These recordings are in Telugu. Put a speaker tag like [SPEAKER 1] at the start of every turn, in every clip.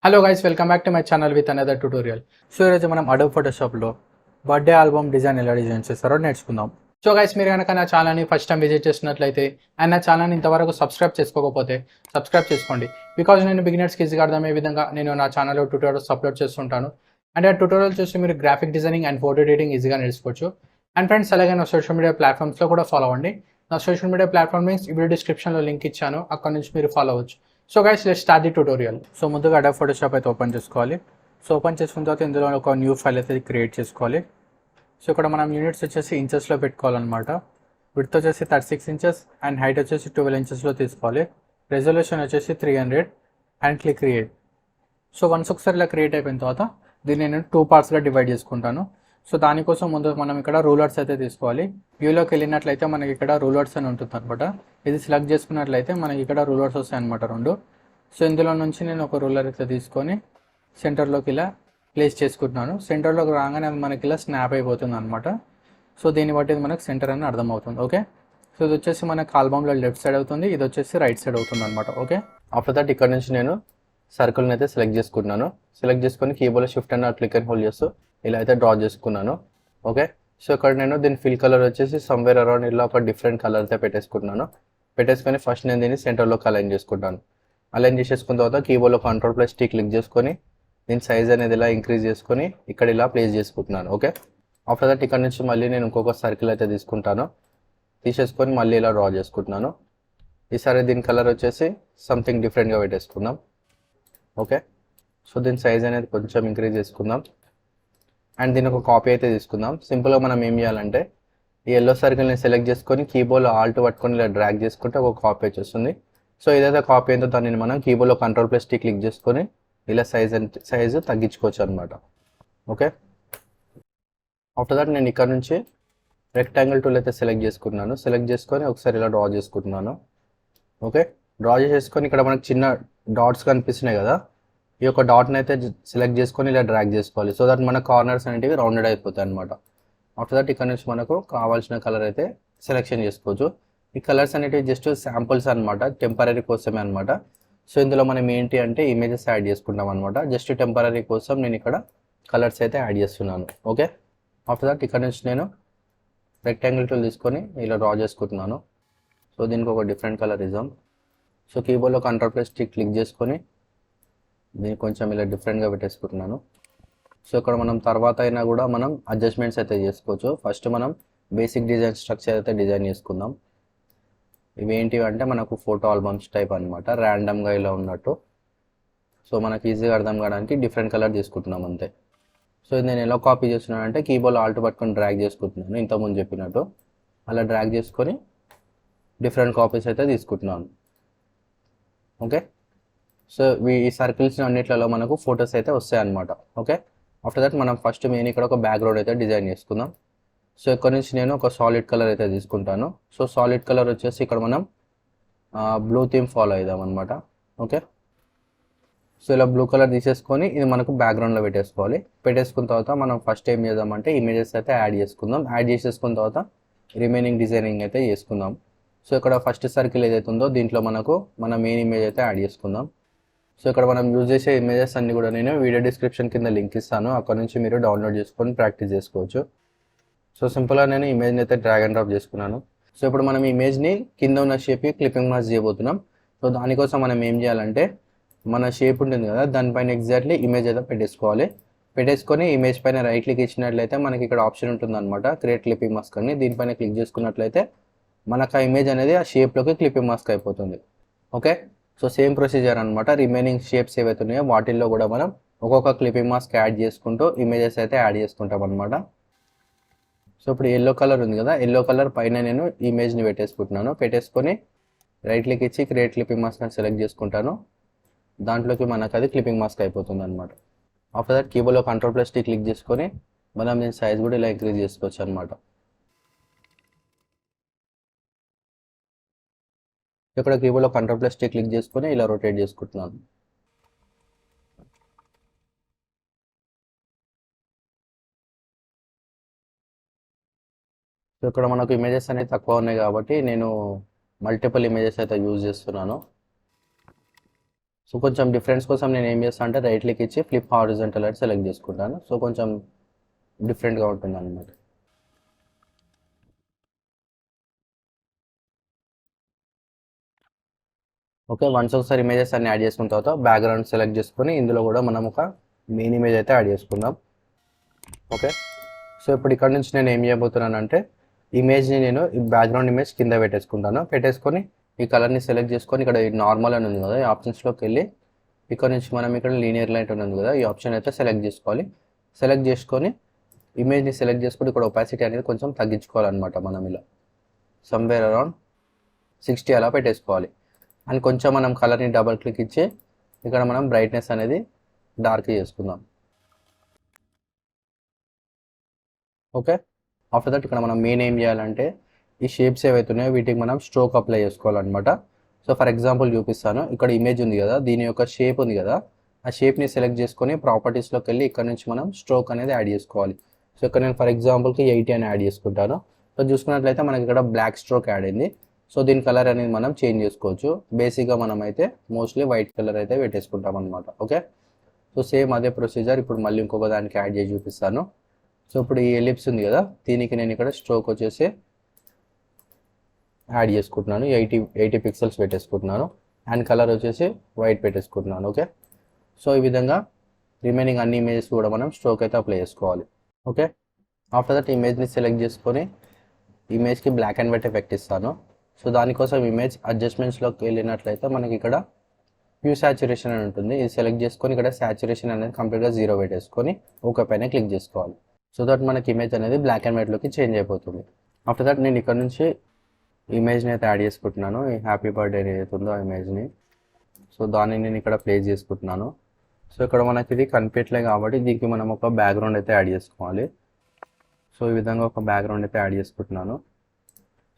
[SPEAKER 1] Hello guys, welcome back to my channel with another tutorial. So ఈరోజు మనం అడోబ్ ఫోటోషాప్లో బర్త్డే ఆల్బమ్ డిజైన్ ఎలా డిజైన్ చేస్తారో నేర్చుకుందాం. సో గైస్, మీరు కనుక నా ఛానల్ని ఫస్ట్ టైం విజిట్ చేసినట్లయితే అండ్ నా ఛానల్ని ఇంతవరకు సబ్స్క్రైబ్ చేసుకోకపోతే సబ్స్క్రైబ్ చేసుకోండి. బికాజ్ నేను బిగినర్స్కి ఈజీగా అర్థమయ్యే విధంగా నేను నా ఛానల్లో ట్యూటోరియల్స్ అప్లోడ్ చేస్తుంటాను. అండ్ ఆ ట్యూటోరియల్ చూసి మీరు graphic designing and photo editing ఈజీగా నేర్చుకోవచ్చు. అండ్ ఫ్రెండ్స్, అలాగే నా సోషల్ మీడియా ప్లాట్ఫామ్స్లో కూడా ఫాలో అవ్వండి. నా సోషల్ మీడియా ప్లాట్ఫామ్ లింక్స్ ఈ వీడియో డిస్క్రిప్షన్లో లింక్ ఇచ్చాను, అక్కడ నుంచి మీరు ఫాలో అవ్వచ్చు. So guys, let's start the tutorial. So ముందుగా అడోబ్ ఫోటోషాప్ అయితే ఓపెన్ చేసుకోవాలి. సో ఓపెన్ చేసుకున్న తర్వాత ఇందులో ఒక న్యూ ఫైల్ అయితే క్రియేట్ చేసుకోవాలి. సో ఇక్కడ మనం యూనిట్స్ వచ్చేసి ఇంచెస్లో పెట్టుకోవాలన్నమాట. విడ్త్ వచ్చేసి 36 ఇంచెస్ అండ్ హైట్ వచ్చేసి 12 ఇంచెస్లో తీసుకోవాలి. రెజల్యూషన్ వచ్చేసి 300 and click create. So once ఒకసారి ఇలా క్రియేట్ అయిపోయిన తర్వాత దీన్ని నేను 2 పార్ట్స్గా డివైడ్ చేసుకుంటాను. సో దానికోసం ముందు మనం ఇక్కడ రూలర్స్ అయితే తీసుకోవాలి. వ్యూలోకి వెళ్ళినట్లయితే మనకి ఇక్కడ రూలర్స్ అని ఉంటుంది అనమాట. ఇది సెలెక్ట్ చేసుకున్నట్లయితే మనకి ఇక్కడ రూలర్స్ వస్తాయి అనమాట 2. సో ఇందులో నుంచి నేను ఒక రూలర్ అయితే తీసుకొని సెంటర్లోకి ఇలా ప్లేస్ చేసుకుంటున్నాను. సెంటర్లోకి రాగానే అది మనకి ఇలా స్నాప్ అయిపోతుంది అనమాట. సో దీన్ని బట్టి మనకు సెంటర్ అని అర్థమవుతుంది. ఓకే, సో ఇది వచ్చేసి మనకు ఆల్బమ్లో లెఫ్ట్ సైడ్ అవుతుంది, ఇది వచ్చేసి రైట్ సైడ్ అవుతుంది అనమాట. ఓకే, ఆఫ్టర్ దట్ ఇక్కడ నుంచి నేను సర్కిల్ని అయితే సెలెక్ట్ చేసుకుంటున్నాను. సెలెక్ట్ చేసుకొని కీబోర్డ్లో shift and click and hold చేస్తూ ఇలా అయితే డ్రా చేసుకున్నాను. ఓకే, సో ఇక్కడ నేను దీని ఫిల్ కలర్ వచ్చేసి సమ్వేర్ అరౌండ్ ఇలా ఒక డిఫరెంట్ కలర్ అయితే పెట్టేసుకుంటున్నాను. పెట్టేసుకొని ఫస్ట్ నేను దీన్ని సెంటర్లోకి అలైన్ చేసుకుంటాను. అలైన్ చేసేసుకున్న తర్వాత కీబోర్డ్లో Ctrl+T క్లిక్ చేసుకొని దీని సైజ్ అనేది ఇలా ఇంక్రీజ్ చేసుకొని ఇక్కడ ఇలా ప్లేస్ చేసుకుంటున్నాను. ఓకే, ఆఫ్టర్ దట్ ఇక్కడ నుంచి మళ్ళీ నేను ఇంకొక సర్కిల్ అయితే తీసుకుంటాను. తీసేసుకొని మళ్ళీ ఇలా డ్రా చేసుకుంటున్నాను. ఈసారి దీని కలర్ వచ్చేసి సంథింగ్ డిఫరెంట్గా పెట్టేసుకుందాం. ఓకే, సో దీని సైజ్ అనేది కొంచెం ఇంక్రీజ్ చేసుకుందాం అండ్ దీని ఒక కాపీ అయితే తీసుకుందాం. సింపుల్గా మనం ఏం చేయాలంటే ఈ ఎల్లో సర్కిల్ని సెలెక్ట్ చేసుకొని కీబోర్డ్లో ఆల్ట్ పట్టుకొని ఇలా డ్రాగ్ చేసుకుంటే ఒక కాపీ వచ్చేస్తుంది. సో ఏదైతే కాపీ అయిందో దాన్ని మనం కీబోర్డ్లో Ctrl+T క్లిక్ చేసుకొని ఇలా సైజు తగ్గించుకోవచ్చు అనమాట. ఓకే, ఆఫ్టర్ దట్ నేను ఇక్కడ నుంచి రెక్టాంగిల్ టూల్ అయితే సెలెక్ట్ చేసుకుంటున్నాను. సెలెక్ట్ చేసుకొని ఒకసారి ఇలా డ్రా చేసుకుంటున్నాను. ఓకే, డ్రా చేసేసుకొని ఇక్కడ మనకు చిన్న డాట్స్ కనిపిస్తున్నాయి కదా, ఈ యొక్క డాట్ని అయితే సెలెక్ట్ చేసుకొని ఇలా డ్రాగ్ చేసుకోవాలి. సో దట్ మన కార్నర్స్ అనేటివి రౌండెడ్ అయిపోతాయి అనమాట. ఆఫ్టర్ దట్ ఇక్కడ నుంచి మనకు కావాల్సిన కలర్ అయితే సెలెక్షన్ చేసుకోవచ్చు. ఈ కలర్స్ అనేటివి జస్ట్ శాంపుల్స్ అనమాట, టెంపరీ కోసమే అనమాట. సో ఇందులో మనం ఏంటి అంటే ఇమేజెస్ యాడ్ చేసుకుంటాం అనమాట. జస్ట్ టెంపరీ కోసం నేను ఇక్కడ కలర్స్ అయితే యాడ్ చేస్తున్నాను. ఓకే, ఆఫ్టర్ దట్ ఇక్కడ నుంచి నేను రెక్టాంగిల్ టూల్ తీసుకొని ఇలా డ్రా చేసుకుంటున్నాను. సో దీనికి ఒక డిఫరెంట్ కలర్ ఇద్దాం. సో కీబోర్డ్లో Ctrl+T క్లిక్ చేసుకొని దీన్ని కొంచెం ఇలా డిఫరెంట్గా పెట్టేసుకుంటున్నాను. సో ఇక్కడ మనం తర్వాత అయినా కూడా మనం అడ్జస్ట్మెంట్స్ అయితే చేసుకోవచ్చు. ఫస్ట్ మనం బేసిక్ డిజైన్ స్ట్రక్చర్ అయితే డిజైన్ చేసుకుందాం. ఇవి ఏంటివి అంటే మనకు ఫోటో ఆల్బమ్స్ టైప్ అనమాట, ర్యాండమ్గా ఇలా ఉన్నట్టు. సో మనకి ఈజీగా అర్థం కావడానికి డిఫరెంట్ కలర్ తీసుకుంటున్నాం అంతే. సో ఇది నేను ఎలా కాపీ చేస్తున్నాను అంటే కీబోర్డ్ ఆల్ట్ పట్టుకొని డ్రాగ్ చేసుకుంటున్నాను, ఇంతకుముందు చెప్పినట్టు అలా డ్రాగ్ చేసుకొని డిఫరెంట్ కాపీస్ అయితే తీసుకుంటున్నాను. ఓకే, సో ఈ సర్కిల్స్ అన్నిట్లలో మనకు ఫొటోస్ అయితే వస్తాయి అన్నమాట. ఓకే, ఆఫ్టర్ దట్ మనం ఫస్ట్ మెయిన్ ఇక్కడ ఒక బ్యాక్గ్రౌండ్ అయితే డిజైన్ చేసుకుందాం. సో ఇక్కడ నుంచి నేను ఒక సాలిడ్ కలర్ అయితే తీసుకుంటాను. సో సాలిడ్ కలర్ వచ్చేసి ఇక్కడ మనం బ్లూ థీమ్ ఫాలో అవుదాం అనమాట. ఓకే, సో ఇలా బ్లూ కలర్ తీసేసుకొని ఇది మనకు బ్యాక్గ్రౌండ్లో పెట్టేసుకోవాలి. పెట్టేసుకున్న తర్వాత మనం ఫస్ట్ ఏం చేద్దామంటే ఇమేజెస్ అయితే యాడ్ చేసుకుందాం. యాడ్ చేసేసుకున్న తర్వాత రిమైనింగ్ డిజైనింగ్ అయితే చేసుకుందాం. సో ఇక్కడ ఫస్ట్ సర్కిల్ ఏదైతే ఉందో దీంట్లో మన మెయిన్ ఇమేజ్ అయితే యాడ్ చేసుకుందాం. సో ఇక్కడ మనం యూజ్ చేసే ఇమేజెస్ అన్ని కూడా నేను వీడియో డిస్క్రిప్షన్ కింద లింక్ ఇస్తాను, అక్కడ నుంచి మీరు డౌన్లోడ్ చేసుకొని ప్రాక్టీస్ చేసుకోవచ్చు. సో సింపుల్గా నేను ఇమేజ్ని అయితే డ్రాగ్ అండ్ డ్రాప్ చేసుకున్నాను. సో ఇప్పుడు మనం ఇమేజ్ని కింద ఉన్న షేప్కి క్లిప్పింగ్ మాస్క్ చేయబోతున్నాం. సో దానికోసం మనం ఏం చేయాలంటే మన షేప్ ఉంటుంది కదా, దానిపైన ఎగ్జాక్ట్లీ ఇమేజ్ అయితే పెట్టేసుకోవాలి. పెట్టేసుకొని ఇమేజ్ పైన రైట్ క్లిక్ ఇచ్చినట్లయితే మనకి ఇక్కడ ఆప్షన్ ఉంటుంది అనమాట, క్రియేట్ క్లిప్పింగ్ మాస్క్ అని. దీనిపైన క్లిక్ చేసుకున్నట్లయితే మనకు ఆ ఇమేజ్ అనేది ఆ షేప్లోకి క్లిప్పింగ్ మాస్క్ అయిపోతుంది. ఓకే, సో సేమ్ ప్రొసీజర్ అనమాట. రిమైనింగ్ షేప్స్ ఏవైతే ఉన్నాయో వాటిల్లో కూడా మనం ఒక్కొక్క క్లిప్పింగ్ మాస్క్ యాడ్ చేసుకుంటూ ఇమేజెస్ అయితే యాడ్ చేసుకుంటాం అనమాట. సో ఇప్పుడు ఎల్లో కలర్ ఉంది కదా, ఎల్లో కలర్ పైన నేను ఇమేజ్ని పెట్టేసుకుంటున్నాను. పెట్టేసుకొని రైట్ క్లిక్ ఇచ్చి క్రియేట్ క్లిప్పింగ్ మాస్క్ అని సెలెక్ట్ చేసుకుంటాను. దాంట్లోకి మనకు అది క్లిప్పింగ్ మాస్క్ అయిపోతుంది అనమాట. ఆఫ్టర్ దట్ కీబోర్డ్లో Ctrl+T క్లిక్ చేసుకొని మనం దీని సైజ్ కూడా ఇలా ఇంక్రీజ్ చేసుకోవచ్చు అనమాట. ఇక్కడ కీబోర్డ్లో Ctrl+T క్లిక్ చేసుకొని ఇలా రొటేట్ చేసుకుంటున్నాను. సో ఇక్కడ మనకు ఇమేజెస్ అనేవి తక్కువ ఉన్నాయి కాబట్టి నేను మల్టిపుల్ ఇమేజెస్ అయితే యూజ్ చేస్తున్నాను.
[SPEAKER 2] సో కొంచెం డిఫరెన్స్ కోసం నేను ఏం చేస్తాను అంటే రైట్ క్లిక్ ఇచ్చి ఫ్లిప్ హారిజంటల్ అయితే సెలెక్ట్ చేసుకుంటాను. సో కొంచెం డిఫరెంట్గా ఉంటుంది అనమాట. ఓకే, వన్స్ ఒకసారి ఇమేజెస్ అన్ని యాడ్ చేసుకున్న తర్వాత బ్యాక్గ్రౌండ్ సెలెక్ట్ చేసుకొని ఇందులో కూడా మనం ఒక మెయిన్ ఇమేజ్ అయితే యాడ్ చేసుకుందాం. ఓకే, సో ఇప్పుడు ఇక్కడ నుంచి నేను ఏం చేయబోతున్నాను అంటే ఇమేజ్ని నేను ఈ బ్యాక్గ్రౌండ్ ఇమేజ్ కింద పెట్టేసుకొని ఈ కలర్ని సెలెక్ట్ చేసుకొని ఇక్కడ నార్మల్ అని ఉంది కదా, ఈ ఆప్షన్స్లోకి వెళ్ళి ఇక్కడ నుంచి మనం ఇక్కడ లీనియర్ లైట్ ఉంది కదా, ఈ ఆప్షన్ అయితే సెలెక్ట్ చేసుకోవాలి. సెలెక్ట్ చేసుకొని ఇమేజ్ని సెలెక్ట్ చేసుకొని ఇక్కడ ఒపాసిటీ అనేది కొంచెం తగ్గించుకోవాలన్నమాట. మనం ఇలా సమ్వేర్ అరౌండ్ 60 అలా పెట్టేసుకోవాలి. అండ్ కొంచెం మనం కలర్ని డబల్ క్లిక్ ఇచ్చి ఇక్కడ మనం బ్రైట్నెస్ అనేది డార్క్ చేసుకుందాం. ఓకే, ఆఫ్టర్ దట్ ఇక్కడ మనం మెయిన్ ఏం చేయాలంటే ఈ షేప్స్ ఏవైతున్నాయో వీటికి మనం స్ట్రోక్ అప్లై చేసుకోవాలన్నమాట. సో ఫర్ ఎగ్జాంపుల్ చూపిస్తాను. ఇక్కడ ఇమేజ్ ఉంది కదా, దీని యొక్క షేప్ ఉంది కదా, ఆ షేప్ని సెలెక్ట్ చేసుకొని ప్రాపర్టీస్లోకి వెళ్ళి ఇక్కడ నుంచి మనం స్ట్రోక్ అనేది యాడ్ చేసుకోవాలి. సో ఇక్కడ నేను ఫర్ ఎగ్జాంపుల్కి 80 అని యాడ్ చేసుకుంటాను. సో చూసుకున్నట్లయితే మనకి ఇక్కడ బ్లాక్ స్ట్రోక్ యాడ్ అయింది. సో దీని కలర్ అనేది మనం చేంజ్ చేసుకోవచ్చు. బేసిక్గా మనం అయితే మోస్ట్లీ వైట్ కలర్ అయితే పెట్టేసుకుంటాం అనమాట. ఓకే, సో సేమ్ అదే ప్రొసీజర్ ఇప్పుడు మళ్ళీ ఇంకొక దానికి యాడ్ చేసి చూపిస్తాను. సో ఇప్పుడు ఈ ఎలిప్స్ ఉంది కదా, దీనికి నేను ఇక్కడ స్ట్రోక్ వచ్చేసి యాడ్ చేసుకుంటున్నాను. 80 పిక్సెల్స్ పెట్టేసుకుంటున్నాను. అండ్ కలర్ వచ్చేసి వైట్ పెట్టేసుకుంటున్నాను. ఓకే, సో ఈ విధంగా రిమైనింగ్ అన్ని ఇమేజెస్ కూడా మనం స్ట్రోక్ అయితే అప్లై చేసుకోవాలి. ఓకే, ఆఫ్టర్ దట్ ఇమేజ్ని సెలెక్ట్ చేసుకొని ఇమేజ్కి బ్లాక్ అండ్ వైట్ ఎఫెక్ట్ ఇస్తాను. సో దానికోసం ఇమేజ్ అడ్జస్ట్మెంట్స్లోకి వెళ్ళినట్లయితే మనకి ఇక్కడ ప్యూర్ సాచురేషన్ అని ఉంటుంది. ఇది సెలెక్ట్ చేసుకొని ఇక్కడ సాచురేషన్ అనేది కంప్లీట్గా 0 పెట్టేసుకొని ఓకే పైన క్లిక్ చేసుకోవాలి. సో దట్ మనకి ఇమేజ్ అనేది బ్లాక్ అండ్ వైట్లోకి చేంజ్ అయిపోతుంది. ఆఫ్టర్ దట్ నేను ఇక్కడ నుంచి ఇమేజ్ని అయితే యాడ్ చేసుకుంటున్నాను. ఈ హ్యాపీ బర్త్డే ఏదైతే ఉందో ఆ ఇమేజ్ని, సో దాన్ని నేను ఇక్కడ ప్లేస్ చేసుకుంటున్నాను. సో ఇక్కడ మనకి ఇది కనిపించలేదు కాబట్టి దీనికి మనం ఒక బ్యాక్గ్రౌండ్ అయితే యాడ్ చేసుకోవాలి. సో ఈ విధంగా ఒక బ్యాక్గ్రౌండ్ అయితే యాడ్ చేసుకుంటున్నాను.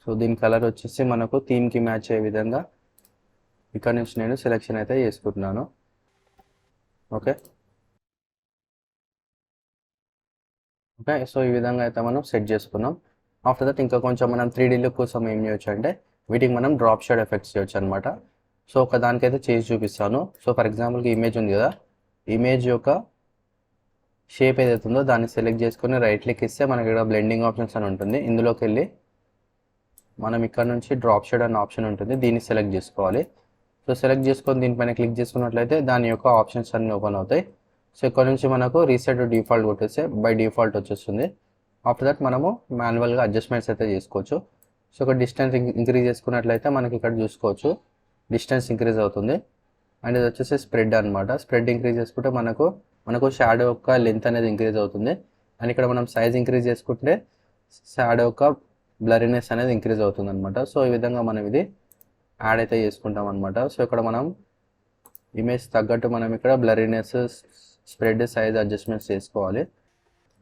[SPEAKER 2] సో దీని కలర్ వచ్చేసి మనకు థీమ్కి మ్యాచ్ అయ్యే విధంగా ఇక్కడ నుంచి నేను సెలెక్షన్ అయితే చేసుకుంటున్నాను. ఓకే ఓకే, సో ఈ విధంగా అయితే మనం సెట్ చేసుకున్నాం. ఆఫ్టర్ దట్ ఇంకా కొంచెం మనం 3D లుక్ కోసం ఏం చేయొచ్చు అంటే వీటికి మనం డ్రాప్ షేడ్ ఎఫెక్ట్స్ చేయొచ్చు అనమాట. సో ఒక దానికైతే చేసి చూపిస్తాను. సో ఫర్ ఎగ్జాంపుల్కి ఇమేజ్ ఉంది కదా, ఇమేజ్ యొక్క షేప్ ఏదైతే ఉందో దాన్ని సెలెక్ట్ చేసుకొని రైట్ క్లిక్ ఇస్తే మనకి ఇక్కడ బ్లెండింగ్ ఆప్షన్స్ అని ఉంటుంది. ఇందులోకి వెళ్ళి మనం ఇక్కడ నుంచి డ్రాప్ షేడ్ అనే ఆప్షన్ ఉంటుంది, దీన్ని సెలెక్ట్ చేసుకోవాలి. సో సెలెక్ట్ చేసుకొని దీనిపైన క్లిక్ చేసుకున్నట్లయితే దాని యొక్క ఆప్షన్స్ అన్నీ ఓపెన్ అవుతాయి. సో ఇక్కడ నుంచి మనకు రీసెట్ డిఫాల్ట్ కొట్టేస్తే బై డిఫాల్ట్ వచ్చేస్తుంది. ఆఫ్టర్ దట్ మనము మాన్యువల్గా అడ్జస్ట్మెంట్స్ అయితే చేసుకోవచ్చు. సో ఇక్కడ డిస్టెన్స్ ఇంక్రీజ్ చేసుకున్నట్లయితే మనకి ఇక్కడ చూసుకోవచ్చు డిస్టెన్స్ ఇంక్రీజ్ అవుతుంది. అండ్ ఇది వచ్చేసి స్ప్రెడ్ అనమాట. స్ప్రెడ్ ఇంక్రీజ్ చేసుకుంటే మనకు షాడో యొక్క లెంత్ అనేది ఇంక్రీజ్ అవుతుంది. అండ్ ఇక్కడ మనం సైజ్ ఇంక్రీజ్ చేసుకుంటే షాడో యొక్క బ్లరీనెస్ అనేది ఇంక్రీజ్ అవుతుంది అనమాట. సో ఈ విధంగా మనం ఇది యాడ్ అయితే చేసుకుంటాం అనమాట. సో ఇక్కడ మనం ఇమేజ్ తగ్గట్టు మనం ఇక్కడ బ్లరీనెస్, స్ప్రెడ్, సైజ్ అడ్జస్ట్మెంట్స్ చేసుకోవాలి.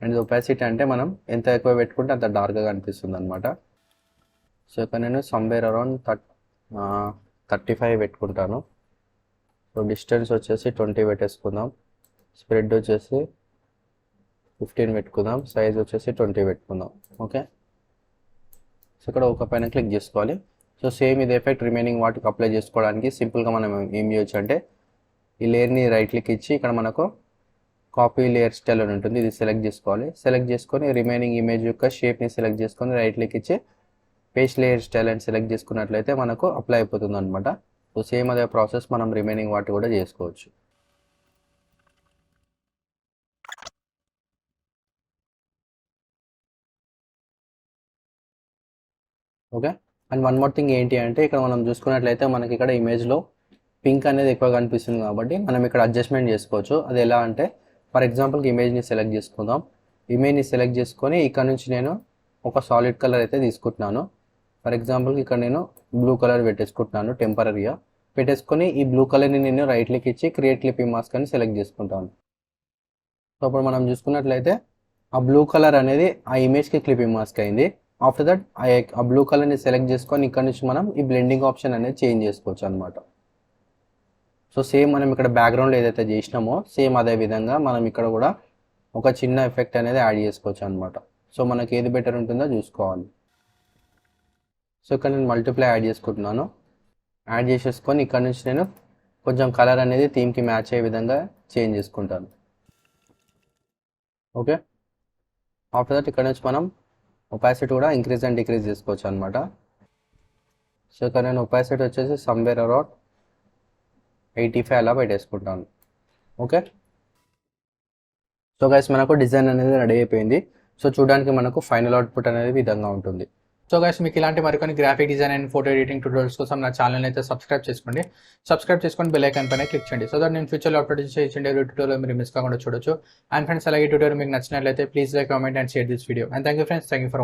[SPEAKER 2] అండ్ ఒపాసిటీ అంటే మనం ఎంత ఎక్కువ పెట్టుకుంటే అంత డార్క్గా అనిపిస్తుంది అనమాట. సో ఇక్కడ నేను సమ్వేర్ అరౌండ్ 35 పెట్టుకుంటాను. సో డిస్టెన్స్ వచ్చేసి 20 పెట్టేసుకుందాం. స్ప్రెడ్ వచ్చేసి 15 పెట్టుకుందాం. సైజ్ వచ్చేసి 20 పెట్టుకుందాం. ఓకే, సో ఇక్కడ ఒక పైన క్లిక్ చేసుకోవాలి. సో సేమ్ ఇది ఎఫెక్ట్ రిమైనింగ్ వాటికి అప్లై చేసుకోవడానికి సింపుల్గా మనం ఏం చేయొచ్చు అంటే ఈ లేయర్ని రైట్ క్లిక్ ఇచ్చి ఇక్కడ మనకు కాపీ లేయర్ స్టైల్ అని ఉంటుంది, ఇది సెలెక్ట్ చేసుకోవాలి. సెలెక్ట్ చేసుకొని రిమైనింగ్ ఇమేజ్ యొక్క షేప్ని సెలెక్ట్ చేసుకొని రైట్ క్లిక్ ఇచ్చి పేస్ట్ లేయర్ స్టైల్ అని సెలెక్ట్ చేసుకున్నట్లయితే మనకు అప్లై అయిపోతుంది అనమాట. సో సేమ్ అదే ప్రాసెస్ మనం రిమైనింగ్ వాటి కూడా చేసుకోవచ్చు. Okay, and one more thing ఏంటి అంటే ఇక్కడ మనం చూసుకున్నట్లయితే మనకి ఇక్కడ ఇమేజ్లో పింక్ అనేది ఎక్కువ కనిపిస్తుంది కాబట్టి మనం ఇక్కడ అడ్జస్ట్మెంట్ చేసుకోవచ్చు. అది ఎలా అంటే ఫర్ ఎగ్జాంపుల్కి ఇమేజ్ని సెలెక్ట్ చేసుకుందాం. ఇమేజ్ని సెలెక్ట్ చేసుకొని ఇక్కడ నుంచి నేను ఒక సాలిడ్ కలర్ అయితే తీసుకుంటున్నాను. ఫర్ ఎగ్జాంపుల్కి ఇక్కడ నేను బ్లూ కలర్ పెట్టేసుకుంటున్నాను టెంపరీగా. పెట్టేసుకొని ఈ బ్లూ కలర్ని నేను రైట్ క్లిక్ ఇచ్చి క్రియేట్ క్లిప్పింగ్ మాస్క్ అని సెలెక్ట్ చేసుకుంటాను. సో అప్పుడు మనం చూసుకున్నట్లయితే ఆ బ్లూ కలర్ అనేది ఆ ఇమేజ్కి క్లిప్పింగ్ మాస్క్ అయింది. ఆఫ్టర్ దట్ ఆ బ్లూ కలర్ని సెలెక్ట్ చేసుకొని ఇక్కడ నుంచి మనం ఈ బ్లెండింగ్ ఆప్షన్ అనేది చేంజ్ చేసుకోవచ్చు అనమాట. సో సేమ్ మనం ఇక్కడ బ్యాక్గ్రౌండ్ ఏదైతే చేసినామో సేమ్ అదే విధంగా మనం ఇక్కడ కూడా ఒక చిన్న ఎఫెక్ట్ అనేది యాడ్ చేసుకోవచ్చు అనమాట. సో మనకి ఏది బెటర్ ఉంటుందో చూసుకోవాలి. సో ఇక్కడ నేను మల్టిప్లై యాడ్ చేసుకుంటున్నాను. యాడ్ చేసేసుకొని ఇక్కడ నుంచి నేను కొంచెం కలర్ అనేది థీమ్కి మ్యాచ్ అయ్యే విధంగా చేంజ్ చేసుకుంటాను. ఓకే, ఆఫ్టర్ దట్ ఇక్కడ నుంచి మనం ఒపాసిటీ కూడా ఇంక్రీజ్ అండ్ డిక్రీజ్ చేసుకోవచ్చు అనమాట. సో ఇక్కడ నేను ఒపాసిటీ వచ్చేసి సమ్వేర్ అరౌండ్ 85 అలా పెట్టేసుకుంటాను. ఓకే, సో గైస్ మనకు డిజైన్ అనేది రెడీ అయిపోయింది. సో చూడడానికి మనకు ఫైనల్ అవుట్పుట్ అనేది ఈ విధంగా ఉంటుంది.
[SPEAKER 1] సో గైస్ మీకు ఇలాంటి మరికొన్ని graphic design and photo editing tutorials కోసం నా ఛానల్ అయితే సబ్స్క్రైబ్ చేసుకొని బెల్ ఐకాన్ పైన క్లిక్ చేయండి. సో దట్ నేను ఫ్యూచర్లో అప్లోడ్ చేసే ట్యూటోరియల్ మీరు మిస్ కాకుండా చూడొచ్చు. అండ్ ఫ్రెండ్స్ అలాగే ట్యూటోరియల్ మీకు నచ్చినట్లయితే please like, comment and share this video. And thank you friends, thank you for